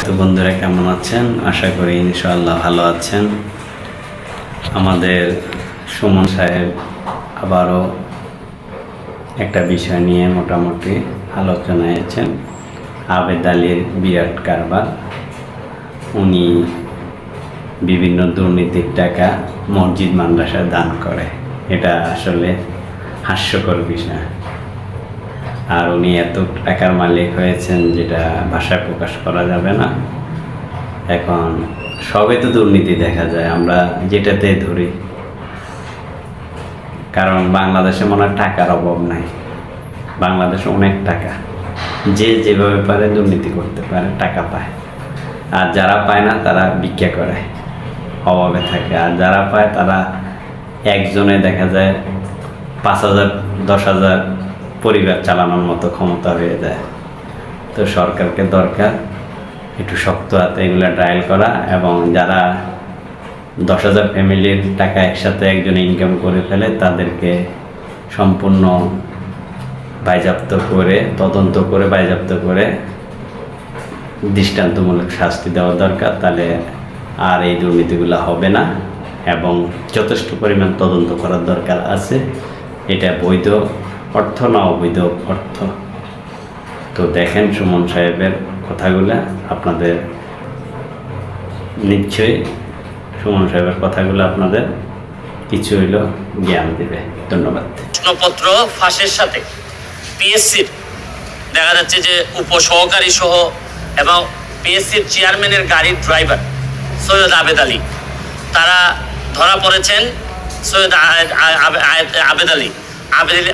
তো বন্ধুরা কেমন আছেন? আশা করি ইনশাআল্লাহ ভালো আছেন। আমাদের সুমন সাহেব আবারও একটা বিষয় নিয়ে মোটামুটি আলোচনায় আছেন। আবেদ আলীর বিরাট কারবার। উনি বিভিন্ন দুর্নীতির টাকা মসজিদ মাদ্রাসায় দান করে। এটা আসলে হাস্যকর বিষয়। আর উনি এত টাকার মালিক হয়েছেন যেটা ভাষায় প্রকাশ করা যাবে না। এখন সবে তো দুর্নীতি দেখা যায়, আমরা যেটাতে ধরি। কারণ বাংলাদেশে মনে হয় টাকার অভাব নাই। বাংলাদেশে অনেক টাকা, যে যেভাবে পারে দুর্নীতি করতে পারে, টাকা পায়। আর যারা পায় না তারা ভিক্ষা করে, অভাবে থাকে। আর যারা পায় তারা একজনে দেখা যায় 5,000 10,000 পরিবার চালানোর মতো ক্ষমতা হয়ে যায়। তো সরকারকে দরকার একটু শক্ত হাতে এগুলো ট্রায়াল করা, এবং যারা 10,000 ফ্যামিলির টাকা একসাথে একজনে ইনকাম করে ফেলে তাদেরকে সম্পূর্ণ বাজেয়াপ্ত করে, তদন্ত করে বাজেয়াপ্ত করে দৃষ্টান্তমূলক শাস্তি দেওয়া দরকার। তাহলে আর এই দুর্নীতিগুলো হবে না, এবং যথেষ্ট পরিমাণ তদন্ত করার দরকার আছে। এটা বৈধ অর্থ না অবৈধ অর্থ। তো দেখেন সুমন সাহেবের কথাগুলো, আপনাদের নিশ্চয়ই সুমন সাহেবের কথাগুলো আপনাদের কিছু হইল জ্ঞান দেবে। ধন্যবাদ। প্রশ্নপত্র ফাঁসের সাথে পিএসসির দেখা যাচ্ছে যে উপসহকারী সহ এবং পিএসসির চেয়ারম্যানের গাড়ির ড্রাইভার সৈয়দ আবেদ আলী, তারা ধরা পড়েছেন। সৈয়দ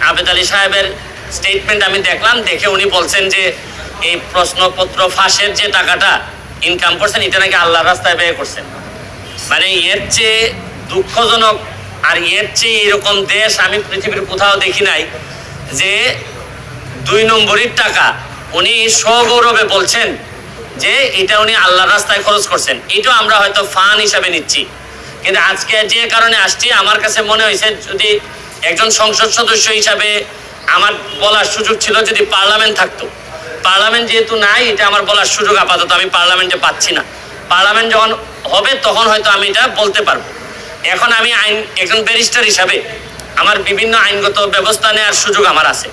আবেদ আলী সাহেবের স্টেটমেন্ট আমি দেখলাম, দেখে উনি বলছেন যে এই প্রশ্নপত্র ফাঁসের যে টাকাটা ইনকাম করছেন এটা নাকি আল্লাহর রাস্তায় ব্যয় করছেন। মানে এর চেয়ে দুঃখজনক আর এর চেয়ে এরকম দেশ আমি পৃথিবীর কোথাও দেখি নাই যে 2 নম্বরের টাকা উনি সগৌরবে বলছেন যে এটা উনি আল্লাহর রাস্তায় খরচ করছেন। এটাও আমরা হয়তো ফান হিসাবে নিচ্ছি, কিন্তু আজকে যে কারণে আসছি, আমার কাছে মনে হয়েছে যদি একজন সংসদ সদস্য হিসাবে আমার বলার সুযোগ ছিল, যদি পার্লামেন্ট থাকতো। পার্লামেন্ট যেহেতু নাই, এটা আমার বলার সুযোগ আপাতত আমি পার্লামেন্টে পাচ্ছি না। পার্লামেন্ট যখন হবে তখন হয়তো আমি এটা বলতে পারবো। এখন আমি একজন ব্যারিস্টার হিসাবে আমার বিভিন্ন আইনগত ব্যবস্থা নেওয়ার সুযোগ আমার আছে।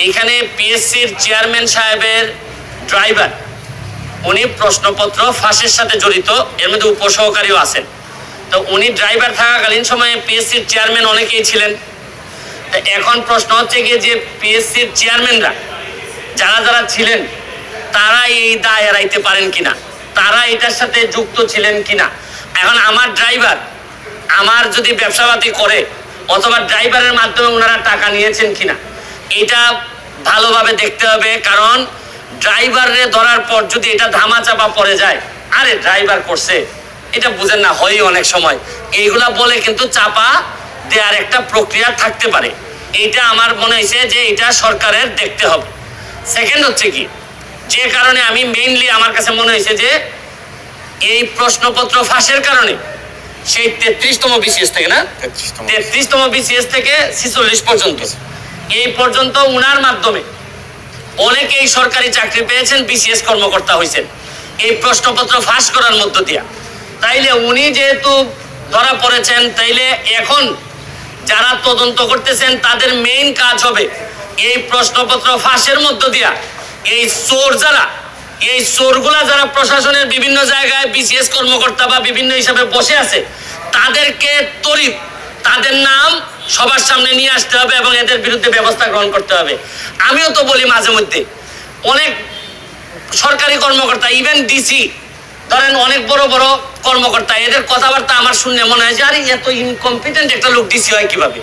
এইখানে পিএসসির চেয়ারম্যান সাহেবের ড্রাইভার, উনি প্রশ্নপত্র ফাঁসের সাথে জড়িত, এর মধ্যে উপসহকারীও আছেন। তো উনি ড্রাইভার থাকাকালীন সময়ে পিএসসির চেয়ারম্যান অনেকেই ছিলেন। তো এখন প্রশ্ন হচ্ছে গিয়ে যে পিএসসির চেয়ারম্যানরা যারা যারা ছিলেন তারা এই দায় এড়াইতে পারেন কিনা, তারা এটার সাথে যুক্ত ছিলেন কিনা। এখন আমার ড্রাইভার আমার যদি ব্যবসাপাতি করে অথবা ড্রাইভারের মাধ্যমে ওনারা টাকা নিয়েছেন কিনা, এটা ভালোভাবে দেখতে হবে। কারণ ড্রাইভারে ধরার পর যদি এটা ধামাচাপা পড়ে যায়, আরে ড্রাইভার করছে, এটা বুঝেন না, হয় অনেক সময় এইগুলা বলে কিন্তু চাপা দেওয়ার একটা প্রক্রিয়া থাকতে পারে। এইটা আমার মনে হয়েছে যে এটা সরকারের দেখতে হবে। সেকেন্ড হচ্ছে কি, যে কারণে আমি মেইনলি আমার কাছে মনে হয়েছে যে এই প্রশ্নপত্র ফাঁসের কারণে সেই 33তম বিসিএস থেকে না 33তম বিসিএস থেকে 46 পর্যন্ত, এই পর্যন্ত উনার মাধ্যমে অনেকেই সরকারি চাকরি পেয়েছেন, বিসিএস কর্মকর্তা হয়েছেন এই প্রশ্নপত্র ফাঁস করার মধ্য দিয়া। তাইলে উনি যেহেতু ধরা পড়েছেন, তাইলে এখন যারা তদন্ত করতেছেন তাদের মেইন কাজ হবে এই প্রশ্নপত্র ফাঁসের মধ্য দিয়া এই চোর যারা, এই চোরগুলা যারা প্রশাসনের বিভিন্ন জায়গায় বিসিএস কর্মকর্তা বা বিভিন্ন হিসাবে বসে আছে, তাদেরকে তড়িৎ তাদের নাম সবার সামনে নিয়ে আসতে হবে এবং এদের বিরুদ্ধে ব্যবস্থা গ্রহণ করতে হবে। আমিও তো বলি মাঝে মধ্যে, অনেক সরকারি কর্মকর্তা, ইভেন ডিসি, ধরেন অনেক বড় বড় কর্মকর্তা, এদের কথাবার্তা আমার শুনে মনে হয় যে আরে এত ইনকম্পিটেন্ট একটা লোক ডিসি হয় কিভাবে,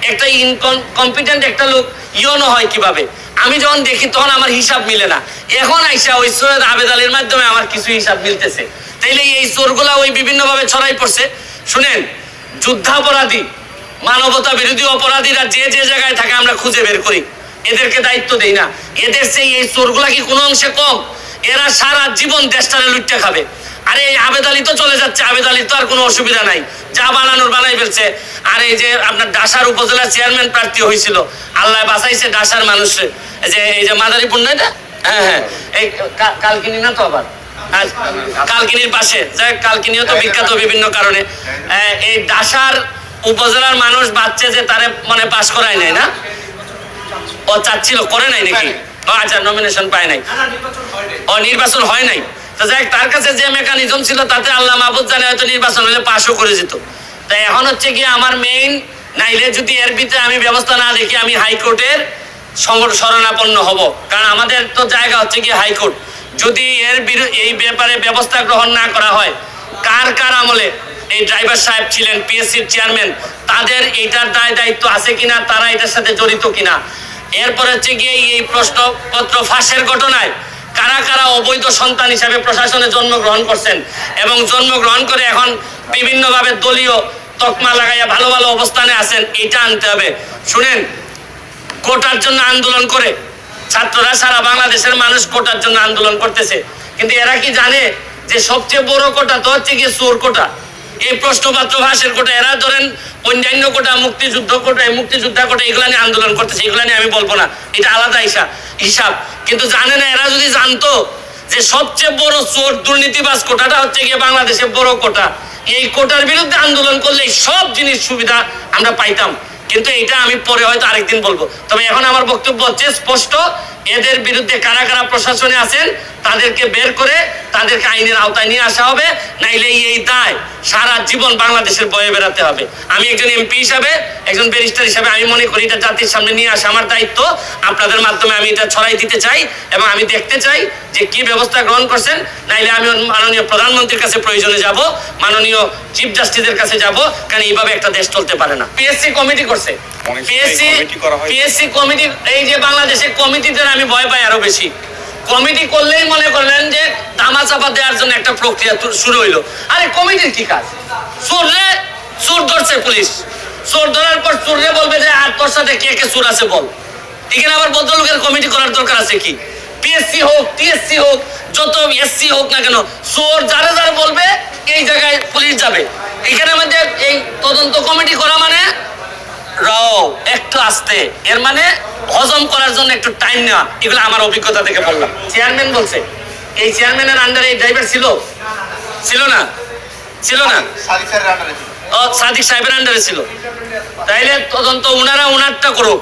একটা ইনকম্পিটেন্ট একটা লোক ইওনো হয় কিভাবে। আমি যখন দেখি তখন আমার হিসাব মিলে না। এখন আইসা ওই সৈয়দ আবেদ আলীর মাধ্যমে আমার কিছু হিসাব মিলতেছে। তাইলে এই চোরগুলা ওই বিভিন্নভাবে ছড়াই পড়ছে। শুনেন, যুদ্ধাপরাধী, মানবতা বিরোধী অপরাধীরা যে যে জায়গায় থাকে আমরা খুঁজে বের করি, এদেরকে দায়িত্ব দেই না। এদের সেই এই চোরগুলা কি কোনো অংশে কম? এরা সারা জীবন দেশটারে লুটতে খাবে। আরে এই আবেদ আলী তো চলে যাচ্ছে, আবেদ আলীর তো আর কোনো অসুবিধা নাই, যা বানানোর বানাই ফেলছে। আর এই যে আপনার ডাসার উপজেলা চেয়ারম্যান প্রার্থী হয়েছিল, আল্লাহ বাঁচাইছে ডাসার মানুষের, যে এই যে মাদারীপুর না, এটা হ্যাঁ এই কালকিনি না তো আবার আর কালকিনির পাশে, কালকিনিও তো বিখ্যাত বিভিন্ন কারণে। এই ডাসার উপজেলার মানুষ বাচ্চা যে তারে মানে পাস করায় নাই না, ও চাচ্ছিল, করে নাই নাকি? আচ্ছা, নমিনেশন পায় নাই, ও নির্বাচন হয় নাই। তো যাই তার কাছে যে মেকানিজম ছিল তাতে আল্লাহ মাহবুব জানে হয়তো নির্বাচন হলে পাশও করে যেত। তাই এখন হচ্ছে কি আমার মেইন, নাইলে যদি এর ভিতরে আমি ব্যবস্থা না দেখি আমি হাইকোর্টের শরণাপন্ন হব। কারণ আমাদের তো জায়গা হচ্ছে কি হাইকোর্ট। যদি এই ব্যাপারে ব্যবস্থা গ্রহণ না করা হয়, কার কার আমলে এই ড্রাইভার সাহেব ছিলেন, পিএসসির চেয়ারম্যান, তাদের এইটার দায়িত্ব আছে কিনা, তারা এটার সাথে জড়িত কিনা। এরপর হচ্ছে গিয়ে এই প্রশ্নপত্র ফাঁসের ঘটনায় কারা কারা অবৈধ সন্তান হিসাবে প্রশাসনে জন্মগ্রহণ করছেন এবং জন্মগ্রহণ করে এখন বিভিন্নভাবে দলীয় তকমা লাগাইয়া ভালো ভালো অবস্থানে আছেন, এটা আনতে হবে। শুনেন, কোটার জন্য আন্দোলন করে ছাত্ররা, সারা বাংলাদেশের মানুষ কোটার জন্য আন্দোলন করতেছে, কিন্তু এরা কি জানে যে সবচেয়ে বড় কোটা তো হচ্ছে গিয়ে চোর কোটা, এই প্রশ্নপত্র ফাঁসের কোটা। এরা ধরেন অন্যান্য কোটা, মুক্তিযোদ্ধা কোটা, এগুলা নিয়ে আন্দোলন করতেছে, এগুলা নিয়ে আমি বলবো না, এটা আলাদা হিসাব। কিন্তু জানে না, এরা যদি জানতো যে সবচেয়ে বড় চোর দুর্নীতিবাজ কোটাটা হচ্ছে গিয়ে বাংলাদেশের বড় কোটা, এই কোটার বিরুদ্ধে আন্দোলন করলে সব জিনিস সুবিধা আমরা পাইতাম। কিন্তু এটা আমি পরে হয়তো আরেকদিন বলবো। তবে এখন আমার বক্তব্য হচ্ছে স্পষ্ট, এদের বিরুদ্ধে কারা কারা প্রশাসনে আছেন তাদেরকে বের করে তাদেরকে আইনের আওতায় নিয়ে আসা হবে, নাইলে এই দায় সারা জীবন বাংলাদেশের বয়ে বেড়াতে হবে। আমি একজন এমপি হিসাবে, একজন ব্যারিস্টার হিসাবে আমি মনে করি এটা জাতির সামনে নিয়ে আসা আমার দায়িত্ব। আপনাদের মাধ্যমে আমি এটা ছড়াই দিতে চাই এবং আমি দেখতে চাই যে কি ব্যবস্থা গ্রহণ করছেন। নাইলে আমি মাননীয় প্রধানমন্ত্রীর কাছে প্রয়োজনে যাব, মাননীয় চিফ জাস্টিসের কাছে যাব, কারণ এইভাবে একটা দেশ চলতে পারে না। পিএসসি কমিটি করছে, পিএসসি কমিটি, এই যে বাংলাদেশের কমিটিদের আমি ভয় পাই আরো বেশি। কমিটি করলেই মনে করলেন যে ধামাচাপা দেওয়ার জন্য একটা প্রক্রিয়া শুরু হইলো। আরে কমিটির কি কাজ? চোর ধরছে পুলিশ, চোর ধরার পর চোররে বলবে যে আর তোর সাথে কে কে চোর আছে বল। এখানে আবার ভদ্রলোকের কমিটি করার দরকার আছে কি? পিএসসি হোক, টিএসসি হোক, যত এসসি হোক না কেন, চোর যারা যারা বলবে এই জায়গায় পুলিশ যাবে। এখানে আমাদের এই তদন্ত কমিটি করা মানে একটু আসতে, এর মানে হজম করার জন্য একটু টাইম নেওয়া। এগুলো আমার অভিজ্ঞতা থেকে বললাম। চেয়ারম্যান বলছে, এই চেয়ারম্যানের আন্ডারে এই ড্রাইভার ছিল না? সাদিক সাহেবের আন্ডারে ছিল। তাইলে তদন্ত ওনারটা করুক,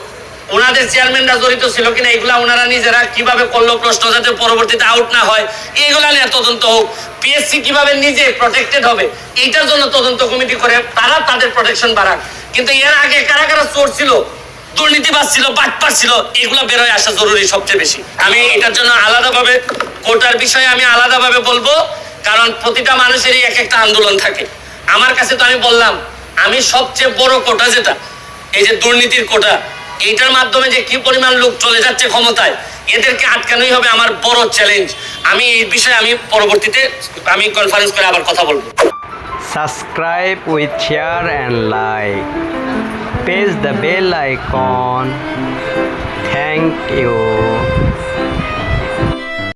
ওনাদের চেয়ারম্যানরা জড়িত ছিল কিনা এগুলা ওনারা নিজেরা কিভাবে করলো, প্রশ্ন যাতে পরবর্তীতে আউট না হয় এইগুলা নিয়ে তদন্ত হোক। পিএসসি কিভাবে নিজে প্রটেক্টেড হবে এইটার জন্য তদন্ত কমিটি করে তারা তাদের প্রোটেকশন বাড়াক। কিন্তু এর আগে কারা কারা চোর ছিল, দুর্নীতিবাজ ছিল, বাটপার ছিল, এগুলো বের হয়ে আসা জরুরি সবচেয়ে বেশি। আমি এটার জন্য আলাদাভাবে কোটার বিষয়ে আমি আলাদাভাবে বলবো, কারণ প্রতিটা মানুষেরই এক একটা আন্দোলন থাকে। আমার কাছে তো আমি বললাম, আমি সবচেয়ে বড় কোটা যেটা, এই যে দুর্নীতির কোটা, এইটার মাধ্যমে যে কি পরিমাণ লোক চলে যাচ্ছে ক্ষমতায়, এদেরকে আটকানোই হবে আমার বড় চ্যালেঞ্জ। আমি এই বিষয়ে আমি পরবর্তীতে আমি কনফারেন্স করে আবার কথা বলবো। Subscribe with share and like. Press the bell icon. Thank you.